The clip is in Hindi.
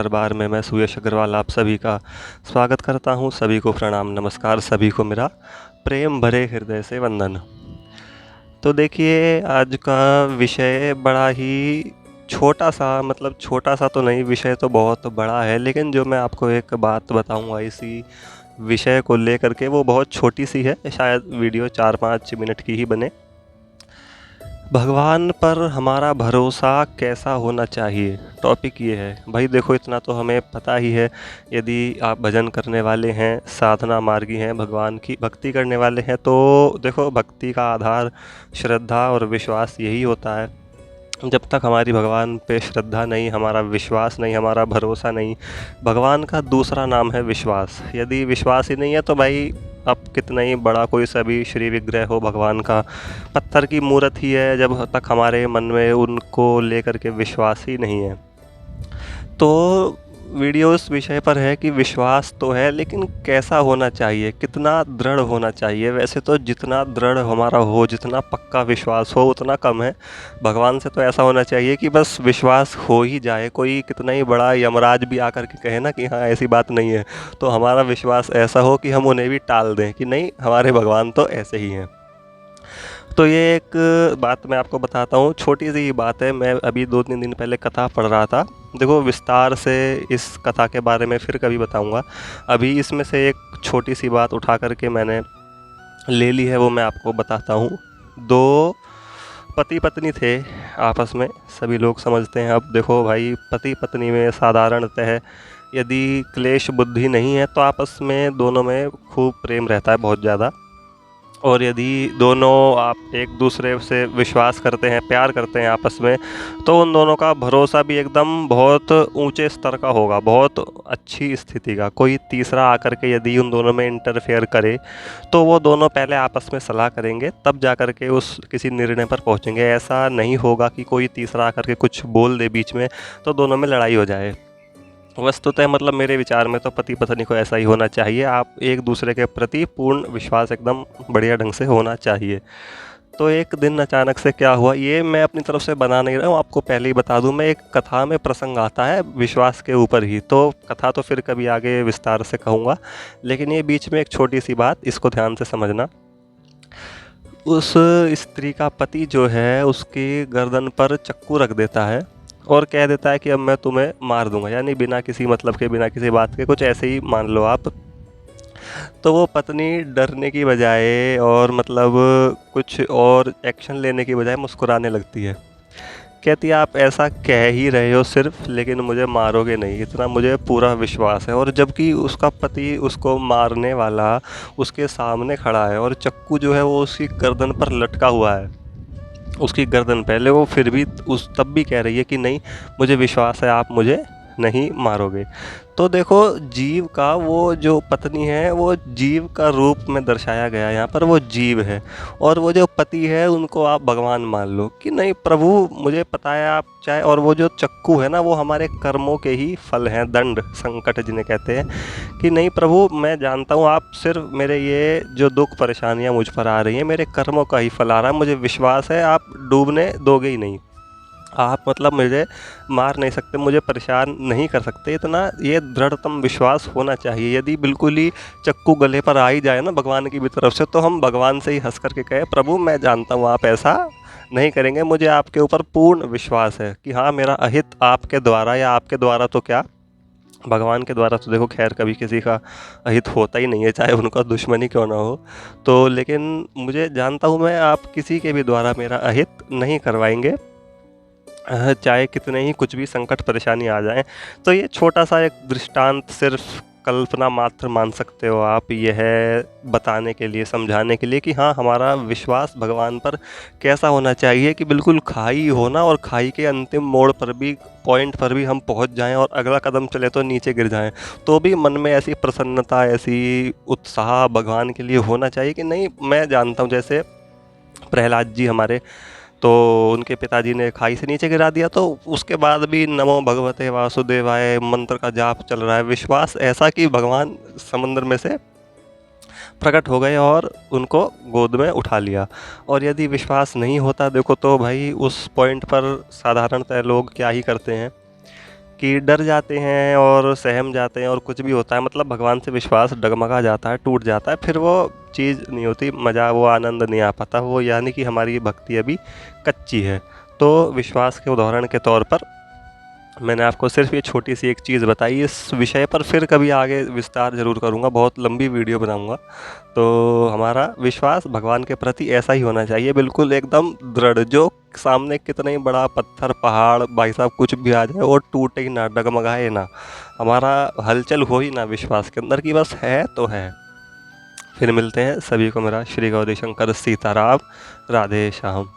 दरबार में मैं सुयश अग्रवाल आप सभी का स्वागत करता हूँ। सभी को प्रणाम नमस्कार, सभी को मेरा प्रेम भरे हृदय से वंदन। तो देखिए, आज का विषय बड़ा ही छोटा-सा, मतलब छोटा-सा तो नहीं, विषय तो बहुत बड़ा है, लेकिन जो मैं आपको एक बात बताऊँगा इसी विषय को लेकर के, वो बहुत छोटी-सी है, शायद वीडियो 4-5 मिनट की ही बने। भगवान पर हमारा भरोसा कैसा होना चाहिए, टॉपिक ये है। भाई देखो, इतना तो हमें पता ही है, यदि आप भजन करने वाले हैं, साधना मार्गी हैं, भगवान की भक्ति करने वाले हैं, तो देखो, भक्ति का आधार श्रद्धा और विश्वास यही होता है। जब तक हमारी भगवान पे श्रद्धा नहीं, हमारा विश्वास नहीं, हमारा भरोसा नहीं, भगवान का दूसरा नाम है विश्वास। यदि विश्वास ही नहीं है तो भाई, अब कितना ही बड़ा कोई सा भी श्री विग्रह हो भगवान का, पत्थर की मूर्त ही है, जब तक हमारे मन में उनको लेकर के विश्वास ही नहीं है। तो वीडियो इस विषय पर है कि विश्वास तो है, लेकिन कैसा होना चाहिए, कितना दृढ़ होना चाहिए। वैसे तो जितना दृढ़ हमारा हो, जितना पक्का विश्वास हो, उतना कम है। भगवान से तो ऐसा होना चाहिए कि बस विश्वास हो ही जाए। कोई कितना ही बड़ा यमराज भी आकर के कहे ना कि हाँ, ऐसी बात नहीं है, तो हमारा विश्वास ऐसा हो कि हम उन्हें भी टाल दें कि नहीं, हमारे भगवान तो ऐसे ही हैं। तो ये एक बात मैं आपको बताता हूँ, छोटी सी ही बात है। मैं अभी 2-3 दिन पहले कथा पढ़ रहा था। देखो, विस्तार से इस कथा के बारे में फिर कभी बताऊँगा। अभी इसमें से एक छोटी सी बात उठा कर के मैंने ले ली है, वो मैं आपको बताता हूँ। 2 पति पत्नी थे आपस में, सभी लोग समझते हैं। अब देखो भाई, पति पत्नी में साधारणतः यदि क्लेश बुद्धि नहीं है तो आपस में दोनों में खूब प्रेम रहता है, बहुत ज़्यादा। और यदि दोनों आप एक दूसरे से विश्वास करते हैं, प्यार करते हैं आपस में, तो उन दोनों का भरोसा भी एकदम बहुत ऊंचे स्तर का होगा, बहुत अच्छी स्थिति का। कोई तीसरा आकर के यदि उन दोनों में इंटरफेयर करे, तो वो दोनों पहले आपस में सलाह करेंगे, तब जा कर के उस किसी निर्णय पर पहुंचेंगे। ऐसा नहीं होगा कि कोई तीसरा आकर के कुछ बोल दे बीच में तो दोनों में लड़ाई हो जाए। वस्तुतः मतलब मेरे विचार में तो पति पत्नी को ऐसा ही होना चाहिए। आप एक दूसरे के प्रति पूर्ण विश्वास एकदम बढ़िया ढंग से होना चाहिए। तो एक दिन अचानक से क्या हुआ, ये मैं अपनी तरफ से बना नहीं रहा हूँ, आपको पहले ही बता दूँ। मैं एक कथा में प्रसंग आता है विश्वास के ऊपर ही, तो कथा तो फिर कभी आगे विस्तार से कहूँगा, लेकिन ये बीच में एक छोटी सी बात, इसको ध्यान से समझना। उस स्त्री का पति जो है, उसकी गर्दन पर चक्कू रख देता है और कह देता है कि अब मैं तुम्हें मार दूंगा, यानी बिना किसी मतलब के, बिना किसी बात के, कुछ ऐसे ही मान लो आप। तो वो पत्नी डरने की बजाय और मतलब कुछ और एक्शन लेने की बजाय मुस्कुराने लगती है। कहती है, आप ऐसा कह ही रहे हो सिर्फ, लेकिन मुझे मारोगे नहीं, इतना मुझे पूरा विश्वास है। और जबकि उसका पति उसको मारने वाला उसके सामने खड़ा है और चक्कू जो है वो उसकी गर्दन पर लटका हुआ है, उसकी गर्दन पहले, वो फिर भी उस तब भी कह रही है कि नहीं, मुझे विश्वास है, आप मुझे नहीं मारोगे। तो देखो, जीव का, वो जो पत्नी है वो जीव का रूप में दर्शाया गया है यहाँ पर, वो जीव है। और वो जो पति है, उनको आप भगवान मान लो कि नहीं प्रभु, मुझे पता है आप चाहे। और वो जो चक्कू है ना, वो हमारे कर्मों के ही फल हैं, दंड संकट जिन्हें कहते हैं, कि नहीं प्रभु, मैं जानता हूँ आप सिर्फ मेरे ये जो दुख परेशानियाँ मुझ पर आ रही हैं, मेरे कर्मों का ही फल आ रहा है, मुझे विश्वास है आप डूबने दोगे ही नहीं, आप मतलब मुझे मार नहीं सकते, मुझे परेशान नहीं कर सकते। इतना ये दृढ़तम विश्वास होना चाहिए। यदि बिल्कुल ही चक्कू गले पर आ ही जाए ना भगवान की भी तरफ से, तो हम भगवान से ही हंस करके कहे, प्रभु मैं जानता हूँ आप ऐसा नहीं करेंगे, मुझे आपके ऊपर पूर्ण विश्वास है कि हाँ, मेरा अहित आपके द्वारा, या आपके द्वारा तो क्या, भगवान के द्वारा तो देखो खैर कभी किसी का अहित होता ही नहीं है, चाहे उनका दुश्मन ही क्यों ना हो। तो लेकिन मुझे जानता हूँ मैं, आप किसी के भी द्वारा मेरा अहित नहीं करवाएंगे, चाहे कितने ही कुछ भी संकट परेशानी आ जाए। तो ये छोटा सा एक दृष्टांत, सिर्फ कल्पना मात्र मान सकते हो आप, यह बताने के लिए, समझाने के लिए कि हाँ, हमारा विश्वास भगवान पर कैसा होना चाहिए कि बिल्कुल खाई हो ना, और खाई के अंतिम मोड़ पर भी, पॉइंट पर भी हम पहुंच जाएं और अगला कदम चले तो नीचे गिर जाएं, तो भी मन में ऐसी प्रसन्नता, ऐसी उत्साह भगवान के लिए होना चाहिए कि नहीं, मैं जानता हूँ। जैसे प्रहलाद जी हमारे, तो उनके पिताजी ने खाई से नीचे गिरा दिया, तो उसके बाद भी नमो भगवते वासुदेवाय मंत्र का जाप चल रहा है। विश्वास ऐसा कि भगवान समंदर में से प्रकट हो गए और उनको गोद में उठा लिया। और यदि विश्वास नहीं होता देखो, तो भाई उस पॉइंट पर साधारणतः लोग क्या ही करते हैं कि डर जाते हैं और सहम जाते हैं और कुछ भी होता है, मतलब भगवान से विश्वास डगमगा जाता है, टूट जाता है, फिर वो चीज़ नहीं होती, मज़ा, वो आनंद नहीं आ पाता, वो यानी कि हमारी भक्ति अभी कच्ची है। तो विश्वास के उदाहरण के तौर पर मैंने आपको सिर्फ ये छोटी सी एक चीज़ बताई। इस विषय पर फिर कभी आगे विस्तार ज़रूर करूँगा, बहुत लंबी वीडियो बनाऊँगा। तो हमारा विश्वास भगवान के प्रति ऐसा ही होना चाहिए, बिल्कुल एकदम दृढ़, जो सामने कितना ही बड़ा पत्थर, पहाड़, भाई साहब कुछ भी आ जाए, वो टूटे ही ना, डगमगाए ना, हमारा हलचल हो ही ना विश्वास के अंदर, कि बस है तो है। फिर मिलते हैं, सभी को मेरा श्री गौरी शंकर सीताराम, राधे श्याम।